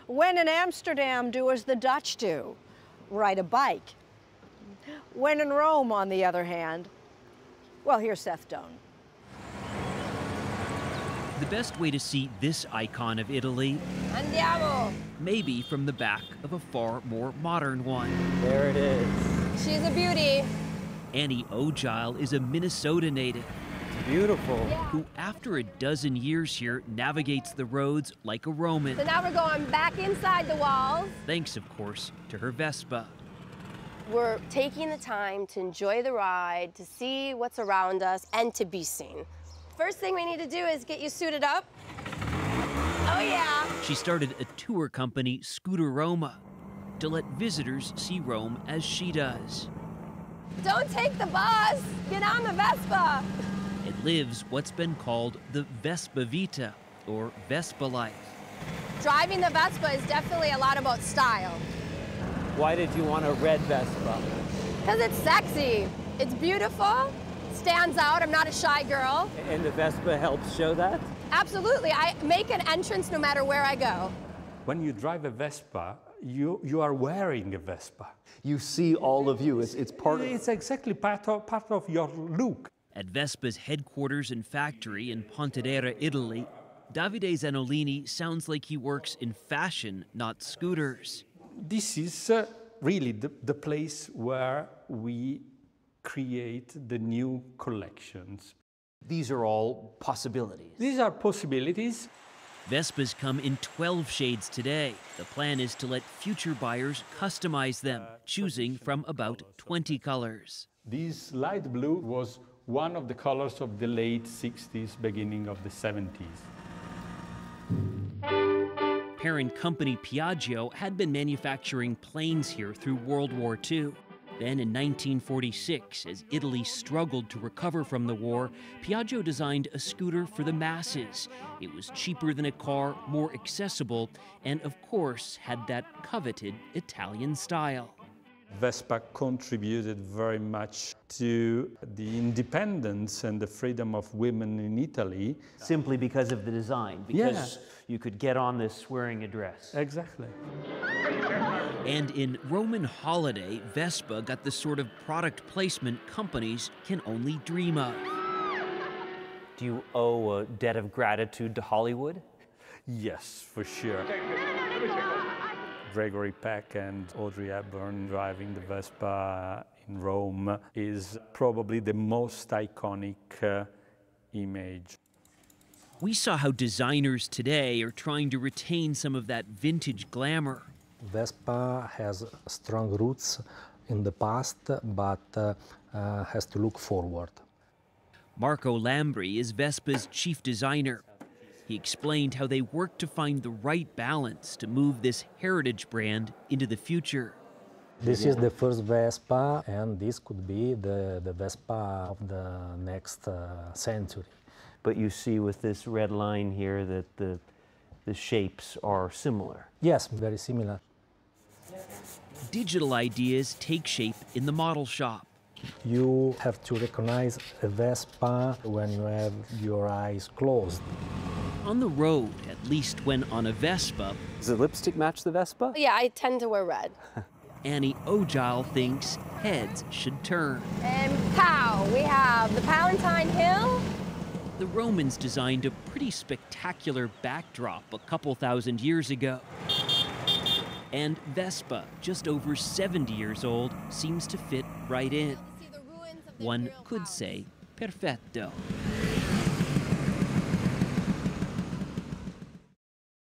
When in Amsterdam, do as the Dutch do, ride a bike. When in Rome, on the other hand, well, here's Seth Doan. The best way to see this icon of Italy, Andiamo! maybe from the back of a far more modern one. There it is. She's a beauty. Annie Ogile is a Minnesota native Beautiful. who, after a dozen years here, navigates the roads like a Roman. So now we're going back inside the walls. Thanks, of course, to her Vespa. We're taking the time to enjoy the ride, to see what's around us, and to be seen. First thing we need to do is get you suited up. Oh yeah. She started a tour company, Scooteroma, to let visitors see Rome as she does. Don't take the bus, get on the Vespa. It lives what's been called the Vespa Vita, or Vespa life. Driving the Vespa is definitely a lot about style. Why did you want a red Vespa? Because it's sexy, it's beautiful, stands out, I'm not a shy girl. And the Vespa helps show that? Absolutely, I make an entrance no matter where I go. When you drive a Vespa, you are wearing a Vespa. You see all of you. It's part of... It's exactly part of your look. At Vespa's headquarters and factory in Pontedera, Italy, Davide Zanolini sounds like he works in fashion, not scooters. This is really the place where we create the new collections. These are all possibilities. These are possibilities. Vespas come in 12 shades today. The plan is to let future buyers customize them, choosing from about 20 colors. This light blue was one of the colors of the late 60s, beginning of the 70s. Parent company Piaggio had been manufacturing planes here through World War II. Then in 1946, as Italy struggled to recover from the war, Piaggio designed a scooter for the masses. It was cheaper than a car, more accessible, and of course had that coveted Italian style. Vespa contributed very much to the independence and the freedom of women in Italy. Simply because of the design, because you could get on this wearing a dress. Exactly. And in Roman holiday, Vespa got the sort of product placement companies can only dream of. Do you owe a debt of gratitude to Hollywood? Yes, for sure. Gregory Peck and Audrey Hepburn driving the Vespa in Rome is probably the most iconic image. We saw how designers today are trying to retain some of that vintage glamour. Vespa has strong roots in the past, but has to look forward. Marco Lambri is Vespa's chief designer. He explained how they worked to find the right balance to move this heritage brand into the future. This is the first Vespa, and this could be the Vespa of the next century. But you see with this red line here that the shapes are similar. Yes, very similar. Digital ideas take shape in the model shop. You have to recognize a Vespa when you have your eyes closed. On the road, at least when on a Vespa, Does the lipstick match the Vespa? Yeah, I tend to wear red. Annie Ogile thinks heads should turn. And pow, we have the Palatine Hill. The Romans designed a pretty spectacular backdrop a couple thousand years ago. And Vespa, just over 70 years old, seems to fit right in. One could say perfetto.